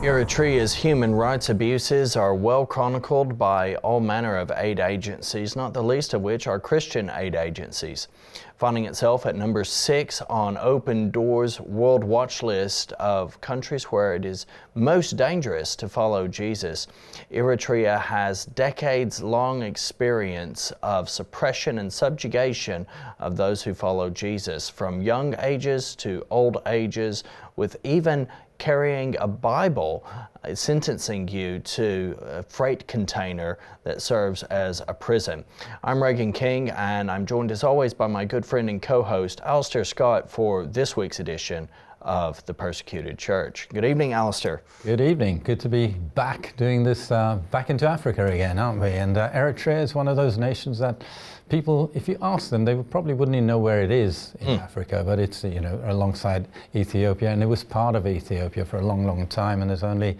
Eritrea's human rights abuses are well chronicled by all manner of aid agencies, not the least of which are Christian aid agencies. Finding itself at number 6 on Open Doors' World Watch list of countries where it is most dangerous to follow Jesus, Eritrea has decades-long experience of suppression and subjugation of those who follow Jesus, from young ages to old ages, with even carrying a Bible, sentencing you to a freight container that serves as a prison. I'm Regan King, and I'm joined as always by my good friend and co-host Alistair Scott for this week's edition of the Persecuted Church. Good evening, Alistair. Good evening. Good to be back doing this, back into Africa again, aren't we? And Eritrea is one of those nations that people, if you ask them, they probably wouldn't even know where it is in Africa, but it's, you know, alongside Ethiopia, and it was part of Ethiopia for a long, long time, and it's only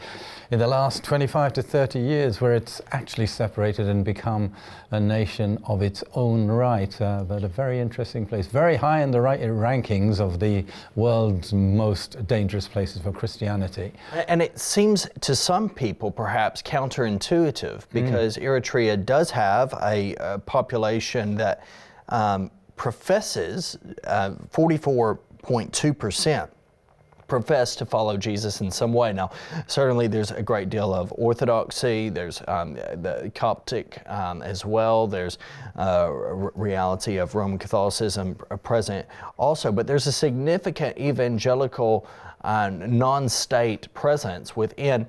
in the last 25 to 30 years where it's actually separated and become a nation of its own right, but a very interesting place, very high in the rankings of the world's most dangerous places for Christianity. And it seems to some people perhaps counterintuitive, because Eritrea does have a population that professes 44.2% profess to follow Jesus in some way. Now, certainly there's a great deal of orthodoxy, there's the Coptic as well, there's reality of Roman Catholicism present also, but there's a significant evangelical non-state presence within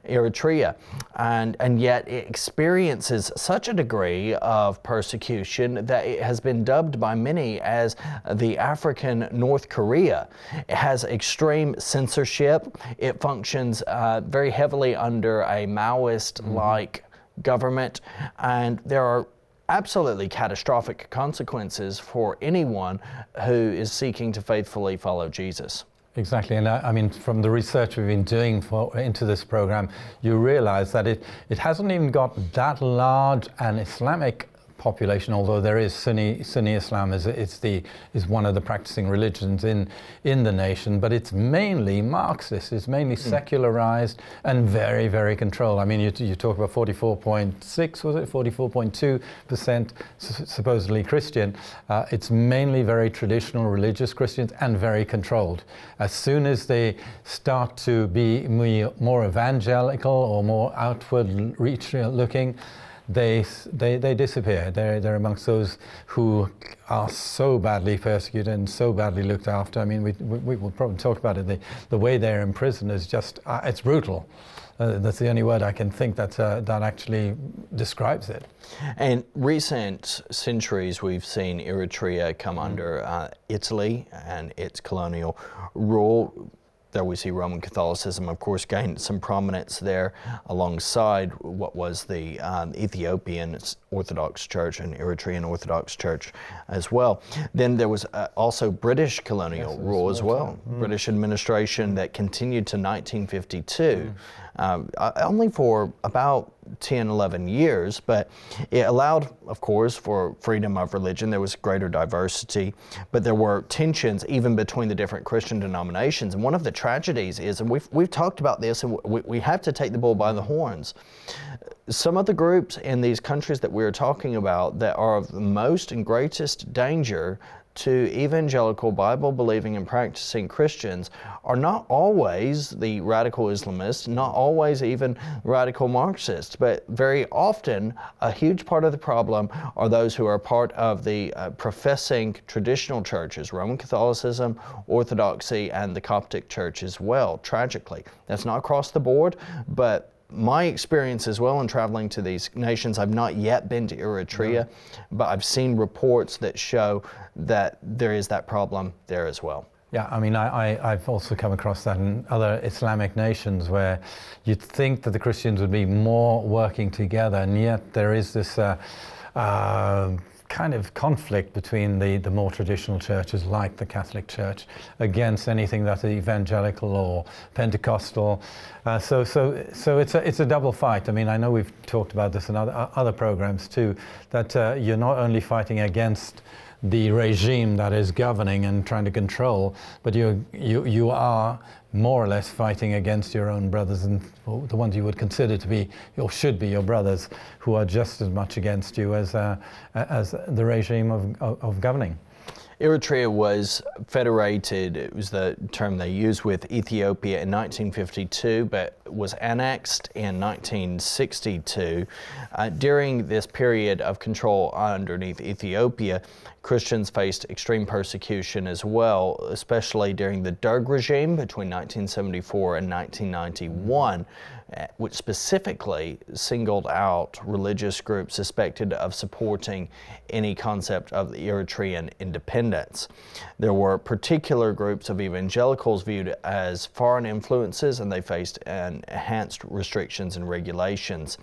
Eritrea, and yet it experiences such a degree of persecution that it has been dubbed by many as the African North Korea. It has extreme censorship. It functions very heavily under a Maoist-like government, and there are absolutely catastrophic consequences for anyone who is seeking to faithfully follow Jesus. Exactly, and I mean, from the research we've been doing into this program, you realize that it hasn't even got that large an Islamic population, although there is Sunni Islam is one of the practicing religions in the nation, but it's mainly Marxist, it's mainly secularized and very, very controlled. I mean, you talk about 44.6, was it 44.2% supposedly Christian. It's mainly very traditional religious Christians and very controlled. As soon as they start to be more evangelical or more outward reach looking, they disappear. They're amongst those who are so badly persecuted and so badly looked after. I mean, we will probably talk about it. The way they're imprisoned is just, it's brutal. That's the only word I can think that actually describes it. In recent centuries, we've seen Eritrea come under Italy and its colonial rule. There we see Roman Catholicism, of course, gain some prominence there alongside what was the Ethiopian Orthodox Church and Eritrean Orthodox Church as well. Then there was also British colonial rule as well. British administration that continued to 1952, only for about 10, 11 years, but it allowed, of course, for freedom of religion. There was greater diversity, but there were tensions even between the different Christian denominations. And one of the tragedies is, and we've talked about this, and we have to take the bull by the horns. Some of the groups in these countries that we're talking about that are of the most and greatest danger to evangelical, Bible-believing and practicing Christians are not always the radical Islamists, not always even radical Marxists, but very often a huge part of the problem are those who are part of the professing traditional churches, Roman Catholicism, Orthodoxy, and the Coptic Church as well, tragically. That's not across the board, but my experience as well in traveling to these nations, I've not yet been to Eritrea, but I've seen reports that show that there is that problem there as well. Yeah, I mean, I've also come across that in other Islamic nations where you'd think that the Christians would be more working together, and yet there is this kind of conflict between the more traditional churches like the Catholic Church against anything that's evangelical or Pentecostal. So it's a double fight. I mean, I know we've talked about this in other programs too, that you're not only fighting against the regime that is governing and trying to control, but you are more or less fighting against your own brothers, and the ones you would consider to be or should be your brothers, who are just as much against you as the regime of governing. Eritrea was federated, it was the term they used, with Ethiopia in 1952, but was annexed in 1962. During this period of control underneath Ethiopia, Christians faced extreme persecution as well, especially during the Derg regime between 1974 and 1991, which specifically singled out religious groups suspected of supporting any concept of the Eritrean independence. There were particular groups of evangelicals viewed as foreign influences, and they faced enhanced restrictions and regulations.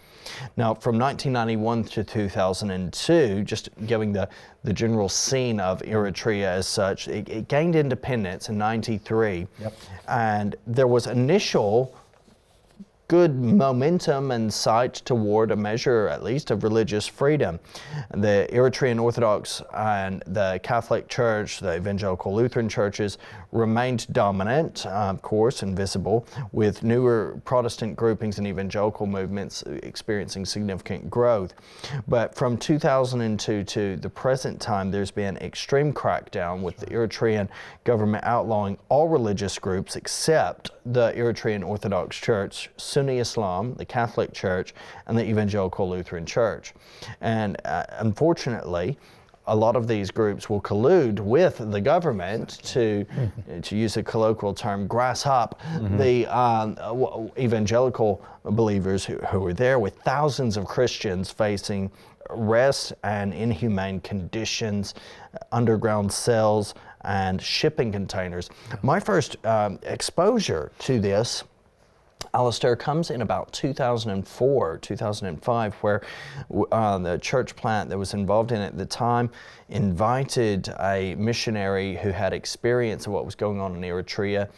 Now, from 1991 to 2002, just giving the general scene of Eritrea as such, it gained independence in 93, and there was initial good momentum and sight toward a measure, at least, of religious freedom. The Eritrean Orthodox and the Catholic Church, the evangelical Lutheran churches, remained dominant, of course, and visible, with newer Protestant groupings and evangelical movements experiencing significant growth. But from 2002 to the present time, there's been extreme crackdown, with the Eritrean government outlawing all religious groups except the Eritrean Orthodox Church, Sunni Islam, the Catholic Church, and the Evangelical Lutheran Church. And unfortunately, a lot of these groups will collude with the government to use a colloquial term, grass up the evangelical believers who are there, with thousands of Christians facing arrest and inhumane conditions, underground cells, and shipping containers. My first exposure to this, Alistair, comes in about 2004, 2005, where the church plant that was involved in it at the time invited a missionary who had experience of what was going on in Eritrea.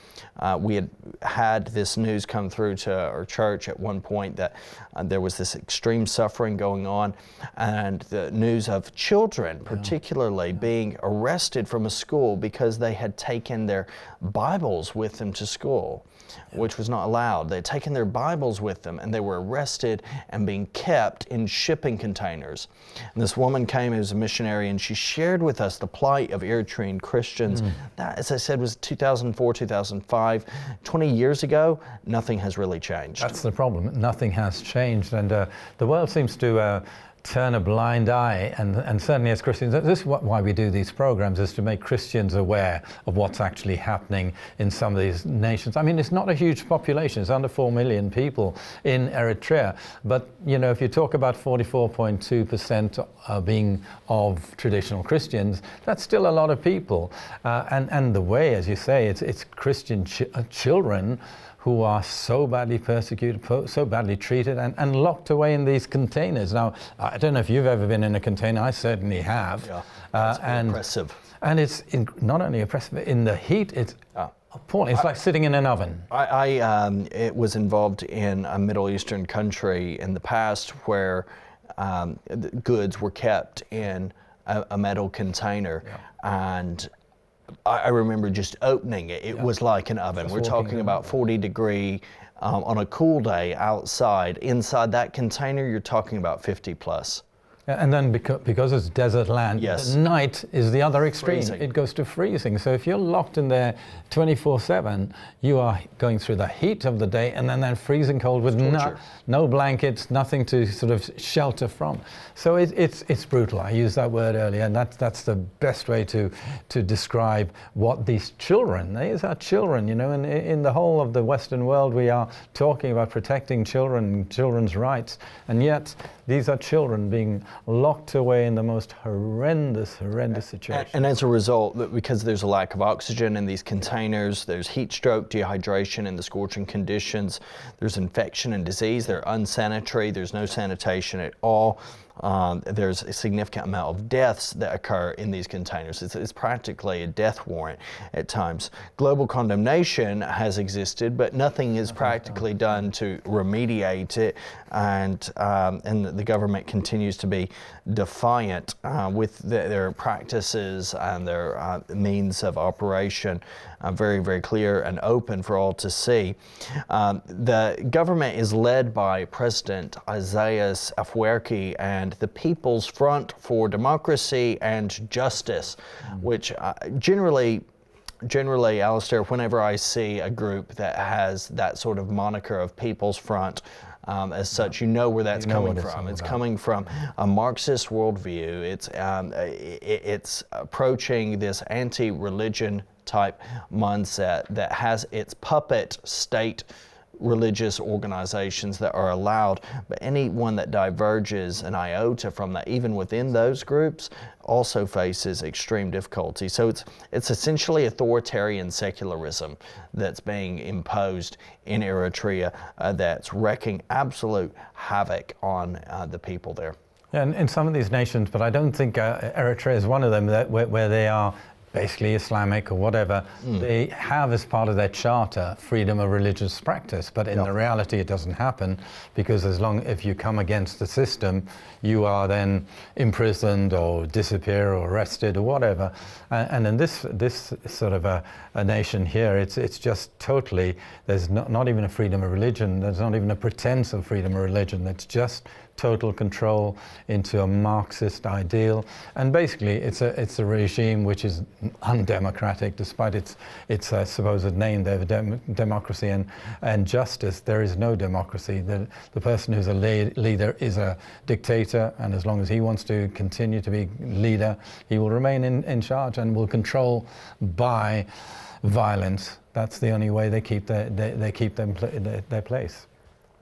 We had this news come through to our church at one point that there was this extreme suffering going on, and the news of children particularly being arrested from a school because they had taken their Bibles with them to school, which was not allowed. They had taken their Bibles with them, and they were arrested and being kept in shipping containers. And this woman came, who was a missionary, and she shared with us the plight of Eritrean Christians. That, as I said, was 2004, 2005. 20 years ago, nothing has really changed. That's the problem. Nothing has changed, and the world seems to turn a blind eye, and certainly as Christians, this is why we do these programs, is to make Christians aware of what's actually happening in some of these nations. I mean, it's not a huge population, it's under 4 million people in Eritrea, but you know, if you talk about 44.2% being of traditional Christians, that's still a lot of people, and the way, as you say, it's Christian children who are so badly persecuted, so badly treated, and locked away in these containers. Now, I don't know if you've ever been in a container. I certainly have. Yeah, that's impressive. And it's not only oppressive, but in the heat, it's appalling. It's like sitting in an oven. I was involved in a Middle Eastern country in the past where goods were kept in a metal container, and I remember just opening it. It was like an oven. We're talking about 40-degree on a cool day outside. Inside that container, you're talking about 50 plus. And then because it's desert land, yes, the night is the other extreme. Freezing. It goes to freezing. So if you're locked in there 24/7, you are going through the heat of the day and then freezing cold with no blankets, nothing to sort of shelter from. So it's brutal. I used that word earlier, and that's the best way to describe what these children, these are children, you know, and in the whole of the Western world we are talking about protecting children, children's rights, and yet these are children being locked away in the most horrendous situations. And as a result, because there's a lack of oxygen in these containers, there's heat stroke, dehydration in the scorching conditions, there's infection and disease, they're unsanitary, there's no sanitation at all. There's a significant amount of deaths that occur in these containers. It's practically a death warrant at times. Global condemnation has existed, but nothing is practically done to remediate it, and the government continues to be defiant with their practices and their means of operation, very, very clear and open for all to see. The government is led by President Isaias Afwerki and the People's Front for Democracy and Justice, which generally, Alistair, whenever I see a group that has that sort of moniker of People's Front, as such, you know where that's coming from. It's coming from a Marxist worldview. It's approaching this anti-religion type mindset that has its puppet state religious organizations that are allowed, but anyone that diverges an iota from that, even within those groups, also faces extreme difficulty. So it's essentially authoritarian secularism that's being imposed in Eritrea that's wreaking absolute havoc on the people there. Yeah, and in some of these nations, but I don't think Eritrea is one of them, where they are basically Islamic or whatever, they have as part of their charter freedom of religious practice, but in the reality it doesn't happen, because if you come against the system, you are then imprisoned or disappear or arrested or whatever. And in this sort of a nation here, it's just totally, there's not even a freedom of religion, there's not even a pretense of freedom of religion, it's just total control into a Marxist ideal, and basically it's a regime which is undemocratic, despite its supposed name there, democracy and justice. There is no democracy. The person who's a leader is a dictator, and as long as he wants to continue to be leader, he will remain in charge and will control by violence. That's the only way they keep their place.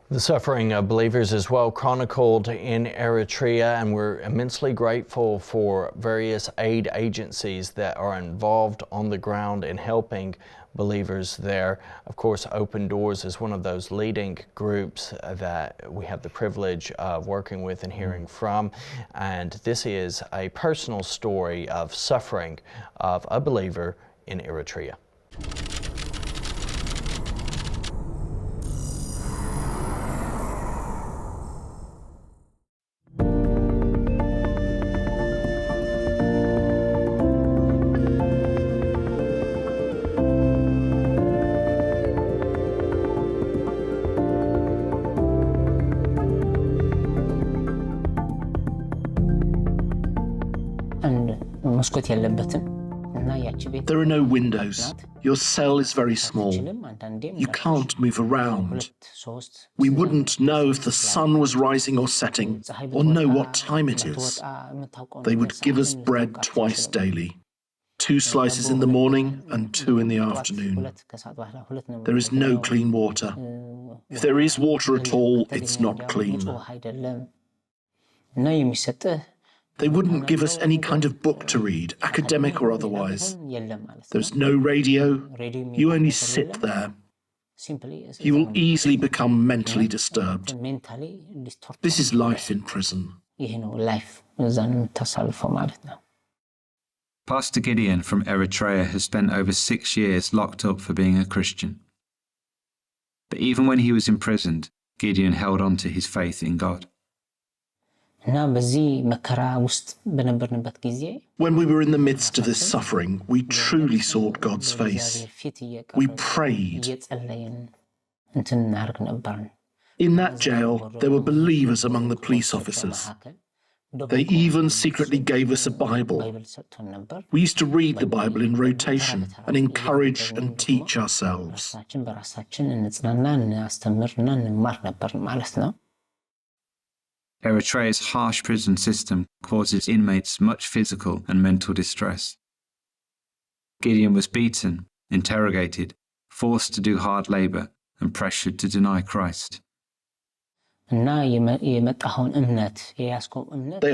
The suffering of believers is well chronicled in Eritrea, and we're immensely grateful for various aid agencies that are involved on the ground in helping believers there. Of course, Open Doors is one of those leading groups that we have the privilege of working with and hearing from. And this is a personal story of suffering of a believer in Eritrea. There are no windows. Your cell is very small. You can't move around. We wouldn't know if the sun was rising or setting, or know what time it is. They would give us bread twice daily, 2 slices in the morning and 2 in the afternoon. There is no clean water. If there is water at all, it's not clean. They wouldn't give us any kind of book to read, academic or otherwise. There's no radio. You only sit there. You will easily become mentally disturbed. This is life in prison. Pastor Gideon from Eritrea has spent over 6 years locked up for being a Christian. But even when he was imprisoned, Gideon held on to his faith in God. When we were in the midst of this suffering, we truly sought God's face. We prayed. In that jail, there were believers among the police officers. They even secretly gave us a Bible. We used to read the Bible in rotation and encourage and teach ourselves. Eritrea's harsh prison system causes inmates much physical and mental distress. Gideon was beaten, interrogated, forced to do hard labor, and pressured to deny Christ. They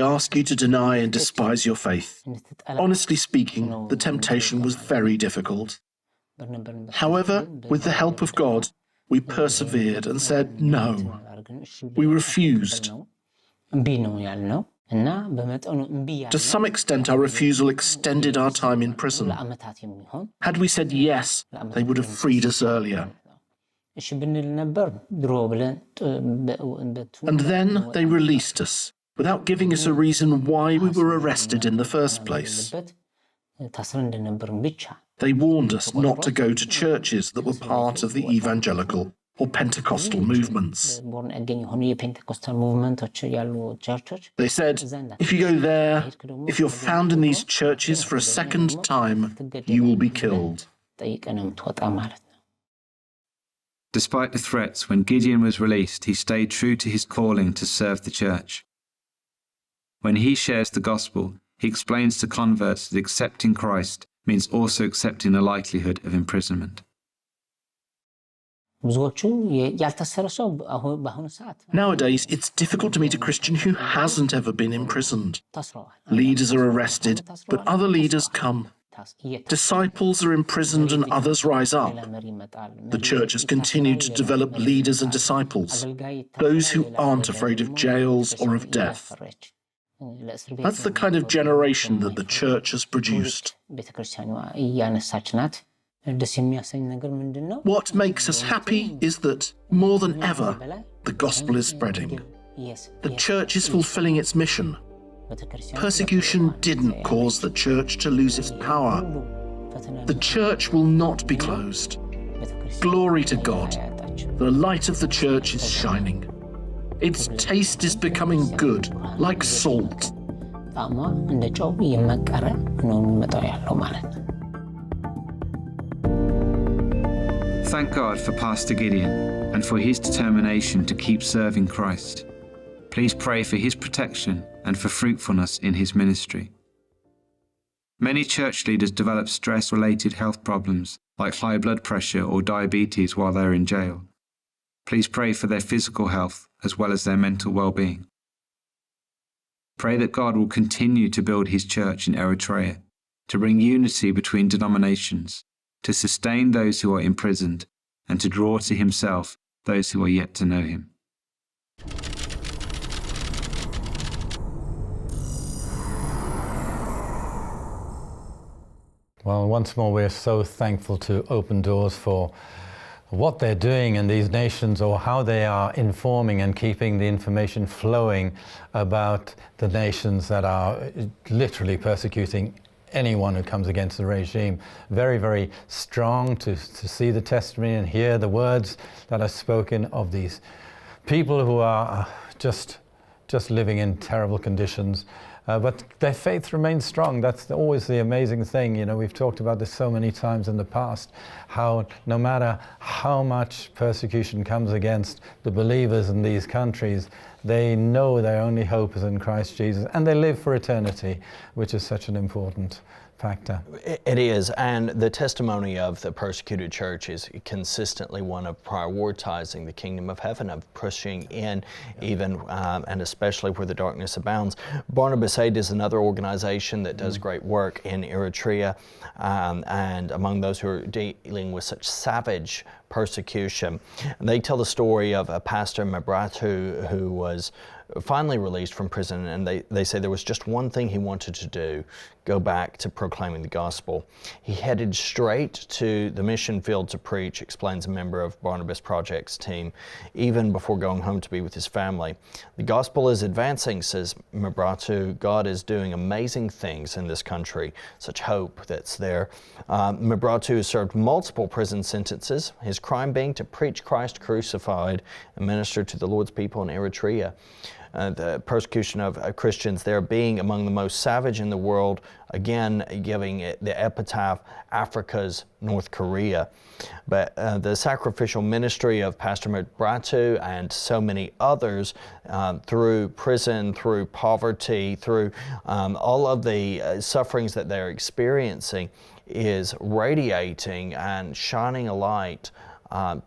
ask you to deny and despise your faith. Honestly speaking, the temptation was very difficult. However, with the help of God, we persevered and said no. We refused. To some extent, our refusal extended our time in prison. Had we said yes, they would have freed us earlier. And then they released us, without giving us a reason why we were arrested in the first place. They warned us not to go to churches that were part of the evangelical or Pentecostal movements. They said, if you go there, if you're found in these churches for a second time, you will be killed. Despite the threats, when Gideon was released, he stayed true to his calling to serve the church. When he shares the gospel, he explains to converts that accepting Christ means also accepting the likelihood of imprisonment. Nowadays, it's difficult to meet a Christian who hasn't ever been imprisoned. Leaders are arrested, but other leaders come. Disciples are imprisoned and others rise up. The church has continued to develop leaders and disciples, those who aren't afraid of jails or of death. That's the kind of generation that the church has produced. What makes us happy is that, more than ever, the gospel is spreading. The church is fulfilling its mission. Persecution didn't cause the church to lose its power. The church will not be closed. Glory to God. The light of the church is shining. Its taste is becoming good, like salt. Thank God for Pastor Gideon and for his determination to keep serving Christ. Please pray for his protection and for fruitfulness in his ministry. Many church leaders develop stress-related health problems like high blood pressure or diabetes while they're in jail. Please pray for their physical health as well as their mental well-being. Pray that God will continue to build his church in Eritrea, to bring unity between denominations, to sustain those who are imprisoned, and to draw to himself those who are yet to know him. Well, once more, we're so thankful to Open Doors for what they're doing in these nations, or how they are informing and keeping the information flowing about the nations that are literally persecuting anyone who comes against the regime. Very, very strong to see the testimony and hear the words that are spoken of these people who are just living in terrible conditions. But their faith remains strong. That's always the amazing thing. You know, we've talked about this so many times in the past, how no matter how much persecution comes against the believers in these countries, they know their only hope is in Christ Jesus, and they live for eternity, which is such an important factor. It is, and the testimony of the persecuted church is consistently one of prioritizing the kingdom of heaven, of pushing in even and especially where the darkness abounds. Barnabas Aid is another organization that does great work in Eritrea, and among those who are dealing with such savage persecution. And they tell the story of a pastor, Mabratu, who was finally released from prison, and they say there was just one thing he wanted to do: go back to proclaiming the gospel. He headed straight to the mission field to preach, explains a member of Barnabas Project's team, even before going home to be with his family. The gospel is advancing, says Mabratu. God is doing amazing things in this country, such hope that's there. Mabratu has served multiple prison sentences, his crime being to preach Christ crucified and minister to the Lord's people in Eritrea. The persecution of Christians there being among the most savage in the world, again giving it the epitaph, Africa's North Korea. But the sacrificial ministry of Pastor Mabratu and so many others through prison, through poverty, through all of the sufferings that they're experiencing is radiating and shining a light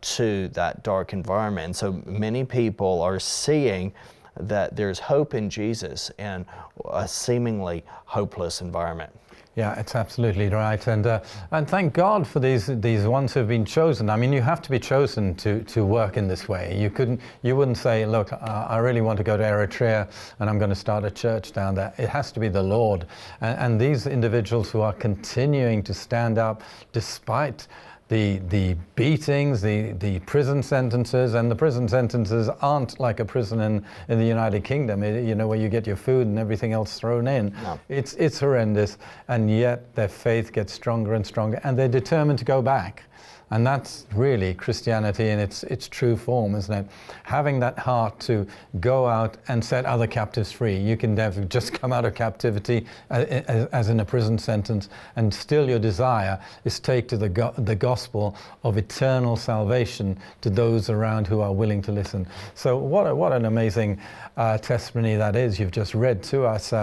to that dark environment. And so many people are seeing that there's hope in Jesus in a seemingly hopeless environment. Yeah, it's absolutely right, and thank God for these ones who have been chosen. I mean, you have to be chosen to work in this way. You wouldn't say, look, I really want to go to Eritrea and I'm going to start a church down there. It has to be the Lord, and these individuals who are continuing to stand up despite the beatings, the prison sentences, and the prison sentences aren't like a prison in the United Kingdom, where you get your food and everything else thrown in. No. It's horrendous, and yet their faith gets stronger and stronger, and they're determined to go back. And that's really Christianity in its true form, isn't it? Having that heart to go out and set other captives free. You can never just come out of captivity as in a prison sentence, and still your desire is take to the gospel of eternal salvation to those around who are willing to listen. So what an amazing testimony that is you've just read to us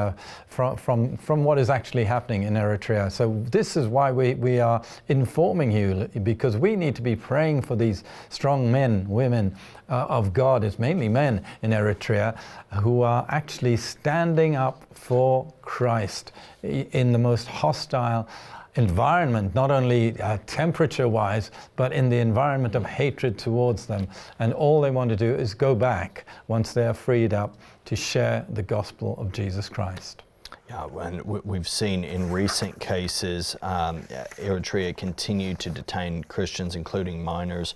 from what is actually happening in Eritrea. So this is why we are informing you, because we need to be praying for these strong men, women of God. It's mainly men in Eritrea who are actually standing up for Christ in the most hostile environment, not only temperature-wise, but in the environment of hatred towards them. And all they want to do is go back once they are freed up to share the gospel of Jesus Christ. Yeah, and we've seen in recent cases, Eritrea continue to detain Christians, including minors,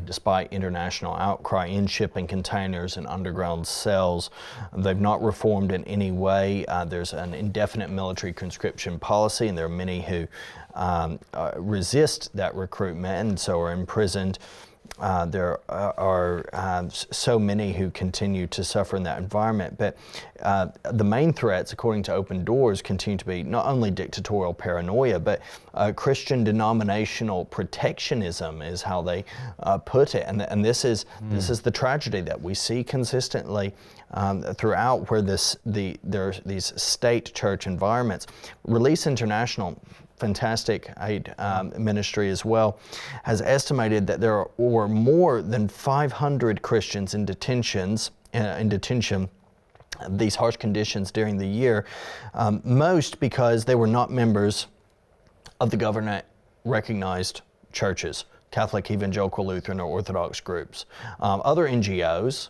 despite international outcry, in shipping containers and underground cells. They've not reformed in any way. There's an indefinite military conscription policy, and there are many who resist that recruitment and so are imprisoned. There are so many who continue to suffer in that environment, but the main threats, according to Open Doors, continue to be not only dictatorial paranoia, but Christian denominational protectionism is how they put it, and this is the tragedy that we see consistently throughout, where there are these state church environments. Release International, fantastic aid ministry as well, has estimated that there were more than 500 Christians in detention, these harsh conditions during the year, most because they were not members of the government-recognized churches, Catholic, Evangelical, Lutheran, or Orthodox groups. Other NGOs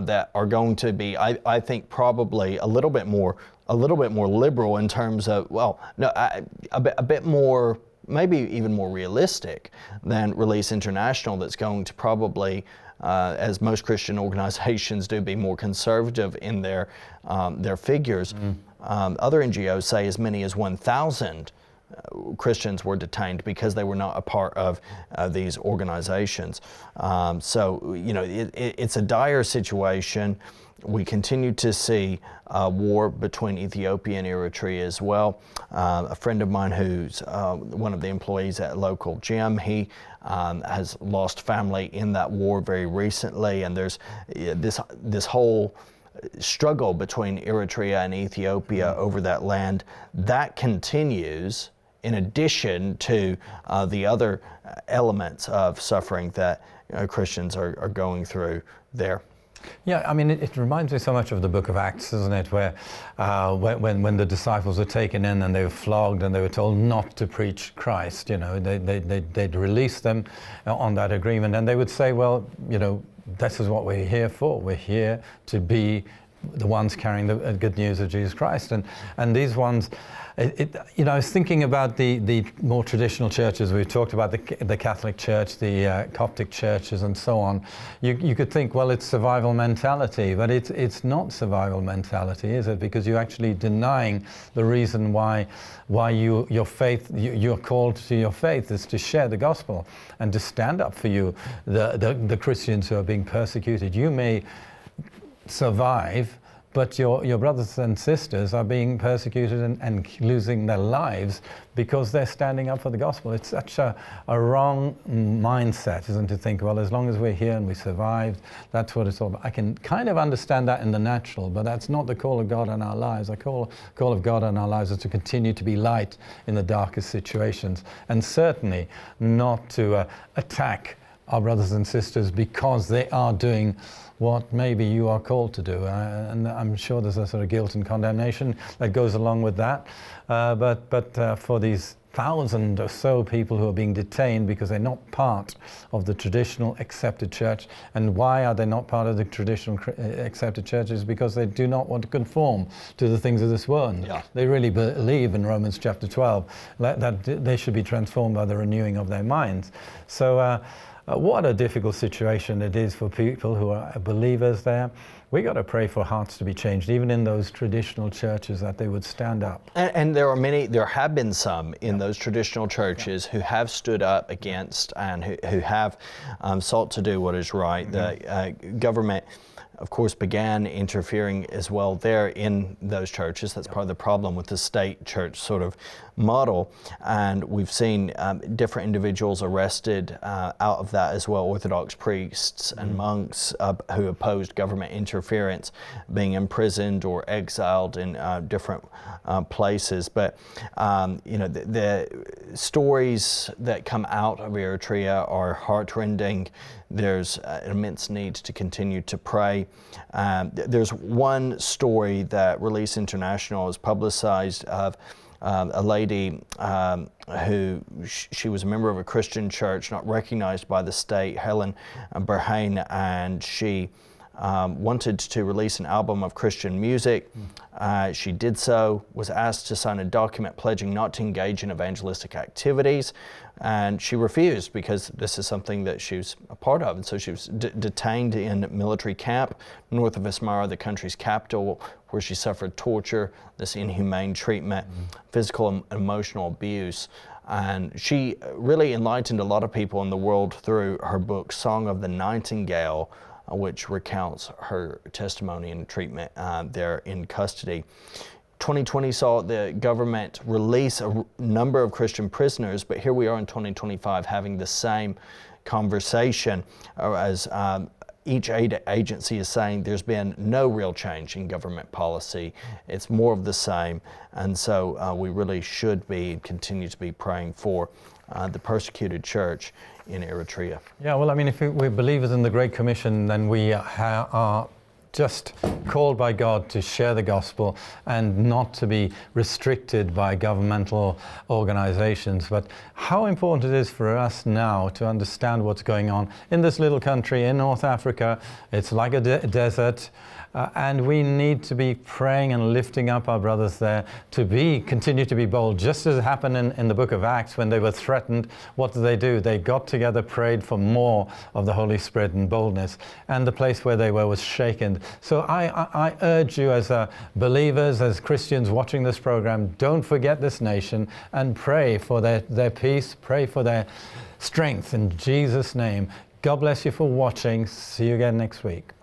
that are going to be, I think, probably a little bit more liberal in terms of, a bit more, maybe even more realistic than Release International, that's going to probably, as most Christian organizations do, be more conservative in their figures. Other NGOs say as many as 1,000 Christians were detained because they were not a part of these organizations. So, it's a dire situation. We continue to see war between Ethiopia and Eritrea as well. A friend of mine who's one of the employees at a local gym, he has lost family in that war very recently, and there's this whole struggle between Eritrea and Ethiopia over that land that continues, in addition to the other elements of suffering that Christians are going through there. Yeah, I mean, it reminds me so much of the book of Acts, doesn't it, where when the disciples were taken in and they were flogged and they were told not to preach Christ, they'd release them on that agreement, and they would say, well, this is what we're here for. We're here to be the ones carrying the good news of Jesus Christ. And these ones, I was thinking about the more traditional churches. We've talked about the Catholic Church, the Coptic churches, and so on. You could think, well, it's survival mentality, but it's not survival mentality, is it? Because you're actually denying the reason why your faith, you're called to your faith, is to share the gospel and to stand up for you, the Christians who are being persecuted. You may survive, but your brothers and sisters are being persecuted and losing their lives because they're standing up for the gospel. It's such a wrong mindset, isn't it, to think, well, as long as we're here and we survived, that's what it's all about. I can kind of understand that in the natural, but that's not the call of God on our lives. The call of God on our lives is to continue to be light in the darkest situations, and certainly not to attack our brothers and sisters because they are doing what maybe you are called to do. And I'm sure there's a sort of guilt and condemnation that goes along with that. But for these 1,000 or so people who are being detained because they're not part of the traditional accepted church. And why are they not part of the traditional accepted churches? Because they do not want to conform to the things of this world. Yeah. They really believe in Romans chapter 12 that they should be transformed by the renewing of their minds. So what a difficult situation it is for people who are believers there. We got to pray for hearts to be changed, even in those traditional churches, that they would stand up. And there have been some in those traditional churches who have stood up against and who have sought to do what is right. The government, of course, began interfering as well there in those churches. That's part of the problem with the state church sort of model. And we've seen different individuals arrested out of that as well, Orthodox priests and monks who opposed government interference, being imprisoned or exiled in different places. But, the stories that come out of Eritrea are heartrending. There's an immense need to continue to pray. There's one story that Release International has publicized of a lady who she was a member of a Christian church, not recognized by the state, Helen Berhane, and she wanted to release an album of Christian music. She did so, was asked to sign a document pledging not to engage in evangelistic activities, and she refused because this is something that she was a part of. And so she was detained in a military camp north of Asmara, the country's capital, where she suffered torture, this inhumane treatment, physical and emotional abuse. And she really enlightened a lot of people in the world through her book, Song of the Nightingale, which recounts her testimony and treatment there in custody. 2020 saw the government release a number of Christian prisoners, but here we are in 2025 having the same conversation as each aid agency is saying there's been no real change in government policy. It's more of the same. And so we really should be, continue to be praying for the persecuted church in Eritrea. Yeah, well, I mean, if we're believers in the Great Commission, then we are just called by God to share the gospel and not to be restricted by governmental organizations. But how important it is for us now to understand what's going on in this little country in North Africa. It's like a desert. And we need to be praying and lifting up our brothers there to continue to be bold, just as happened in the book of Acts when they were threatened. What did? They got together, prayed for more of the Holy Spirit and boldness, and the place where they were was shaken. So I urge you as believers, as Christians watching this program, don't forget this nation and pray for their peace, pray for their strength in Jesus' name. God bless you for watching. See you again next week.